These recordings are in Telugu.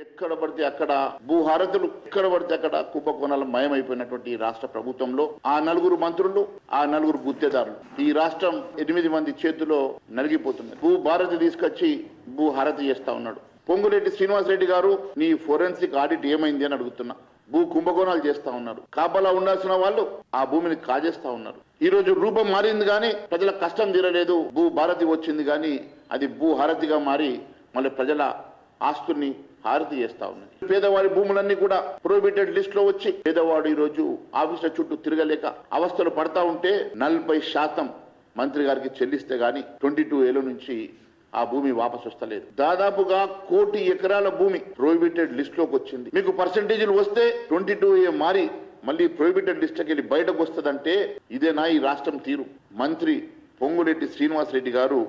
ఎక్కడ పడితే అక్కడ భూహారతులు, ఎక్కడ పడితే అక్కడ కుంభకోణాలు మయమైపోయినటువంటి ఈ రాష్ట్ర ప్రభుత్వంలో ఆ 4 మంత్రులు, ఆ 4 గుత్తేదారులు, ఈ రాష్ట్రం 8 మంది చేతిలో నలిగిపోతున్నది. భూభారతి తీసుకొచ్చి భూహారతి చేస్తా ఉన్నాడు. పొంగులేటి శ్రీనివాసరెడ్డి గారు, నీ ఫోరెన్సిక్ ఆడిట్ ఏమైంది అని అడుగుతున్నా. భూ కుంభకోణాలు చేస్తా ఉన్నారు. కాపలా ఉండాల్సిన వాళ్ళు ఆ భూమిని కాజేస్తా ఉన్నారు. ఈ రోజు రూపం మారింది కానీ ప్రజల కష్టం తీరలేదు. భూ భారతి వచ్చింది కానీ అది భూ హారతిగా మారి మళ్ళీ ప్రజల ఆస్తుల్ని హారతి చేస్తా ఉన్నది. పేదవాడి భూములన్నీ కూడా ప్రొహిబిటెడ్ లిస్ట్ లో వచ్చి పేదవాడు ఈ రోజు ఆఫీసుల చుట్టూ తిరగలేక అవస్థలు పడతా ఉంటే 40% మంత్రి గారికి చెల్లిస్తే గాని 22 ఏళ్ల నుంచి ఆ భూమి వాపసు వస్తలేదు. దాదాపుగా 1 కోటి ఎకరాల భూమి ప్రొహిబిటెడ్ లిస్ట్ లోకి వచ్చింది. మీకు పర్సెంటేజీలు వస్తే 22A మారి మళ్ళీ ప్రొహిబిటెడ్ లిస్ట్కి వెళ్ళి బయటకు వస్తుందంటే ఇదేనా ఈ రాష్ట్రం తీరు? మంత్రి పొంగులేటి శ్రీనివాసరెడ్డి గారు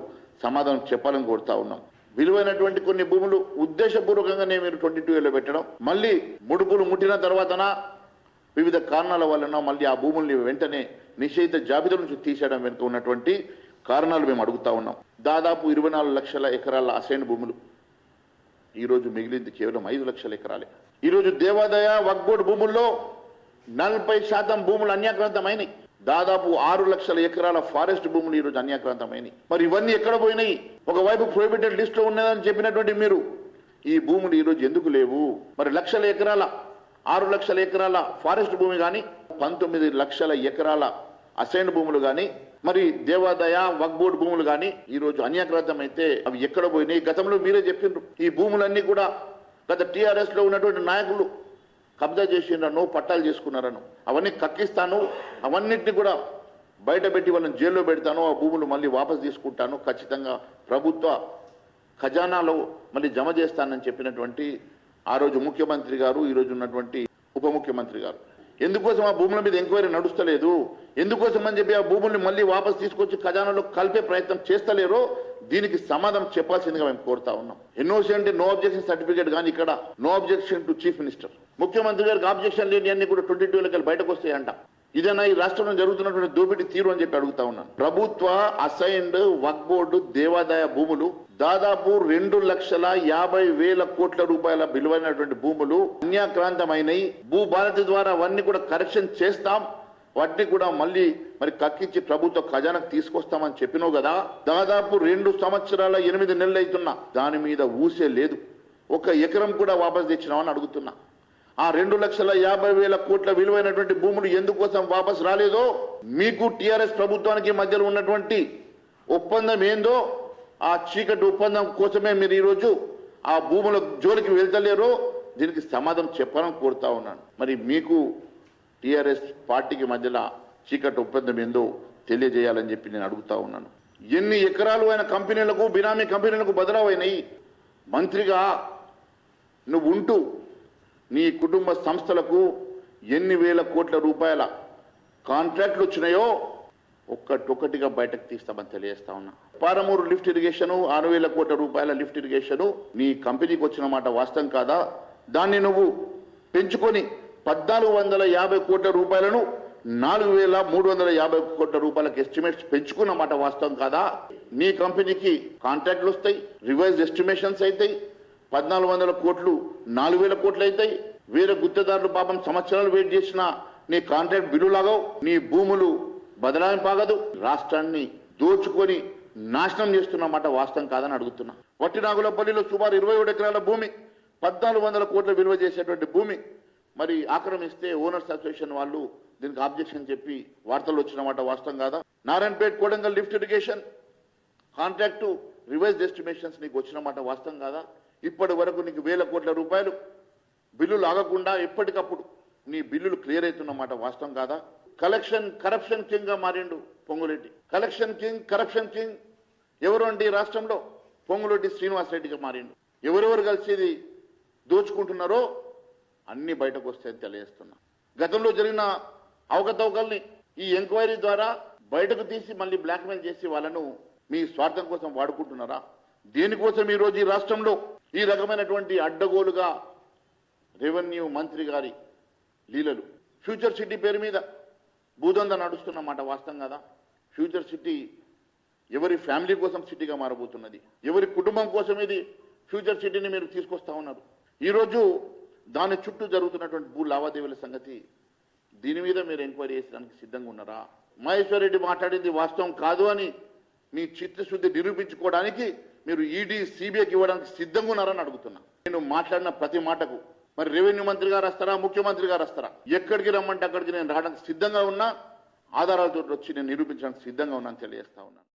సమాధానం చెప్పాలని కోరుతా ఉన్నాం. విలువైనటువంటి కొన్ని భూములు ఉద్దేశపూర్వకంగానే మీరు 22Aలో పెట్టడం, మళ్ళీ ముడుపులు ముట్టిన తర్వాతన వివిధ కారణాల వలన మళ్ళీ ఆ భూముల్ని వెంటనే నిషేధిత జాబితా నుంచి తీసేయడం వెనుక ఉన్నటువంటి కారణాలు మేము అడుగుతా ఉన్నాం. దాదాపు 24 లక్షల ఎకరాల అసైన్ భూములు, ఈరోజు మిగిలింది కేవలం 5 లక్షల ఎకరాలే. ఈరోజు దేవాదాయ వక్ఫ్ బోర్డు భూముల్లో 40% భూములు అన్యాక్రాంతమైనవి. దాదాపు 6 లక్షల ఎకరాల ఫారెస్ట్ భూములు ఈరోజు అన్యాక్రాంతమైనవి. మరి ఇవన్నీ ఎక్కడ పోయినాయి? ఒకవైపు ప్రొహిబిటెడ్ లిస్ట్ లో ఉన్నదని చెప్పినటువంటి మీరు ఈ భూములు ఈరోజు ఎందుకు లేవు? మరి 6 లక్షల ఎకరాల ఫారెస్ట్ భూమి కానీ 19 లక్షల ఎకరాల అసైన్ భూములు కానీ మరి దేవాదాయ వక్ఫ్ బోర్డు భూములు కానీ ఈ రోజు అన్యాక్రాంతం అయితే అవి ఎక్కడ పోయినాయి? గతంలో మీరే చెప్పిండ్రు ఈ భూములన్నీ కూడా గత టీఆర్ఎస్ లో ఉన్నటువంటి నాయకులు కబ్జా చేసిండ్రను, పట్టాలు చేసుకున్నారను, అవన్నీ కక్కిస్తాను, అవన్నిటిని కూడా బయట పెట్టి వాళ్ళని జైల్లో పెడతాను, ఆ భూములు మళ్ళీ వాపసు తీసుకుంటాను, ఖచ్చితంగా ప్రభుత్వ ఖజానాలో మళ్ళీ జమ చేస్తానని చెప్పినటువంటి ఆ రోజు ముఖ్యమంత్రి గారు, ఈ రోజు ఉన్నటువంటి ఉప ముఖ్యమంత్రి గారు ఎందుకోసం ఆ భూముల మీద ఎంక్వైరీ నడుస్తలేదు? ఎందుకోసం అని చెప్పి ఆ భూముల్ని మళ్ళీ వాపసు తీసుకొచ్చి ఖజానాలో కలిపే ప్రయత్నం చేస్తలేరో దీనికి సమాధానం చెప్పాల్సిందిగా మేము కోరుతా ఉన్నాం. ఎన్ఓసి అంటే నో అబ్జెక్షన్ సర్టిఫికేట్ కానీ ఇక్కడ no objection to chief minister. ముఖ్యమంత్రి గారికి ఆబ్జెక్షన్ లేని అన్ని కూడా 22 బయటకు వస్తాయంట. ఇదేనా ఈ రాష్ట్రంలో జరుగుతున్నటువంటి దోపిడీ తీరు అని చెప్పి అడుగుతా ఉన్నాను. ప్రభుత్వ అసైన్డ్ వక్ఫ్ బోర్డు దేవాదాయ భూములు దాదాపు 2,50,000 కోట్ల రూపాయల విలువైనటువంటి భూములు అన్యాక్రాంతమైనవి. భూ భారతి ద్వారా అవన్నీ కూడా కరెక్షన్ చేస్తాం, వాటిని కూడా మళ్ళీ మరి కక్కించి ప్రభుత్వ ఖజానాకు తీసుకొస్తామని చెప్పినావు కదా. దాదాపు 2 సంవత్సరాల 8 నెలలు అవుతున్నా దాని మీద ఊసే లేదు. 1 ఎకరం కూడా వాపసు తెచ్చినామని అడుగుతున్నా. ఆ 2,50,000 కోట్ల విలువైనటువంటి భూములు ఎందుకోసం వాపసు రాలేదో, మీకు టీఆర్ఎస్ ప్రభుత్వానికి మధ్యలో ఉన్నటువంటి ఒప్పందం ఏందో ఆ చీకటి ఒప్పందం కోసమే మీరు ఈరోజు ఆ భూముల జోలికి వెళ్తలేరో దీనికి సమాధానం చెప్పాలని కోరుతా ఉన్నాను. మరి మీకు టీఆర్ఎస్ పార్టీకి మధ్యలో చీకటి ఒప్పందం ఏందో తెలియజేయాలని చెప్పి నేను అడుగుతా ఉన్నాను. ఎన్ని ఎకరాలు అయిన కంపెనీలకు, బినామీ కంపెనీలకు బదలావైనాయి. మంత్రిగా నువ్వు ఉంటూ నీ కుటుంబ సంస్థలకు ఎన్ని వేల కోట్ల రూపాయల కాంట్రాక్ట్లు వచ్చినాయో ఒక్కటొక్కటిగా బయటకు తీస్తామని తెలియజేస్తా ఉన్నా. పారమూరు లిఫ్ట్ ఇరిగేషన్ 6,000 కోట్ల రూపాయల లిఫ్ట్ ఇరిగేషన్ నీ కంపెనీకి వచ్చిన మాట వాస్తవం కాదా? దాన్ని నువ్వు పెంచుకొని 1,450 కోట్ల రూపాయలను 4,350 కోట్ల రూపాయలకు ఎస్టిమేట్స్ పెంచుకున్న మాట వాస్తవం కాదా? నీ కంపెనీకి కాంట్రాక్ట్లు వస్తాయి, రివైజ్ ఎస్టిమేషన్స్ అవుతాయి, 1,400 కోట్లు 4,000 కోట్లు అవుతాయి. వేరే గుత్తేదారులు పాపం సంవత్సరాలు వెయిట్ చేసిన నీ కాంట్రాక్ట్ బిల్లు లాగవు, నీ భూములు బదలాయింపాగదు, రాష్ట్రాన్ని దోచుకొని నాశనం చేస్తున్నమాట వాస్తవం కాదని అడుగుతున్నా. వట్టినాగులపల్లిలో సుమారు 27 ఎకరాల భూమి 1,400 కోట్ల విలువ చేసేటువంటి భూమి మరి ఆక్రమిస్తే ఓనర్స్ అసోసియేషన్ వాళ్ళు దీనికి ఆబ్జెక్షన్ చెప్పి వార్తలు వచ్చినమాట వాస్తవం కాదా? Narayanpet Kodangal lift irrigation contract revise estimations నీకు వచ్చినమాట వాస్తవం కాదా? ఇప్పటి వరకు నీకు 1,000 కోట్ల రూపాయలు బిల్లులు ఆగకుండా ఎప్పటికప్పుడు నీ బిల్లులు క్లియర్ అవుతున్నమాట వాస్తవం కాదా? కరప్షన్ కింగ్ గా మారిండు పొంగులేటి. కరప్షన్ కింగ్ ఎవరు అంటే ఈ రాష్ట్రంలో పొంగులేటి శ్రీనివాసరెడ్డిగా మారిండు. ఎవరెవరు కలిసి ఇది దోచుకుంటున్నారో అన్ని బయటకు వస్తాయని తెలియజేస్తున్నా. గతంలో జరిగిన అవకతవకల్ని ఈ ఎంక్వైరీ ద్వారా బయటకు తీసి మళ్ళీ బ్లాక్మెయిల్ చేసి వాళ్ళను మీ స్వార్థం కోసం వాడుకుంటున్నారా? దేనికోసం ఈ రోజు ఈ రాష్ట్రంలో ఈ రకమైనటువంటి అడ్డగోలుగా రెవెన్యూ మంత్రి గారి లీలలు? ఫ్యూచర్ సిటీ పేరు మీద భూదంద నడుస్తున్నమాట వాస్తవం కదా? ఫ్యూచర్ సిటీ ఎవరి ఫ్యామిలీ కోసం సిటీగా మారబోతున్నది, ఎవరి కుటుంబం కోసం ఇది ఫ్యూచర్ సిటీని మీరు తీసుకొస్తా ఉన్నారు. ఈరోజు దాని చుట్టూ జరుగుతున్నటువంటి భూ లావాదేవీల సంగతి దీని మీద మీరు ఎంక్వైరీ చేసడానికి సిద్ధంగా ఉన్నారా? మహేశ్వర్ రెడ్డి మాట్లాడింది వాస్తవం కాదు అని మీ చిత్తశుద్ధి నిరూపించుకోవడానికి మీరు ఈడీ సిబిఐకి ఇవ్వడానికి సిద్ధంగా ఉన్నారని అడుగుతున్నా. నేను మాట్లాడిన ప్రతి మాటకు మరి రెవెన్యూ మంత్రి గారు వస్తారా, ముఖ్యమంత్రి గారు వస్తారా? ఎక్కడికి రమ్మంటే అక్కడికి నేను రావడానికి సిద్ధంగా ఉన్నా, ఆధారాలతో వచ్చి నేను నిరూపించడానికి సిద్ధంగా ఉన్నాను తెలియజేస్తా ఉన్నాను.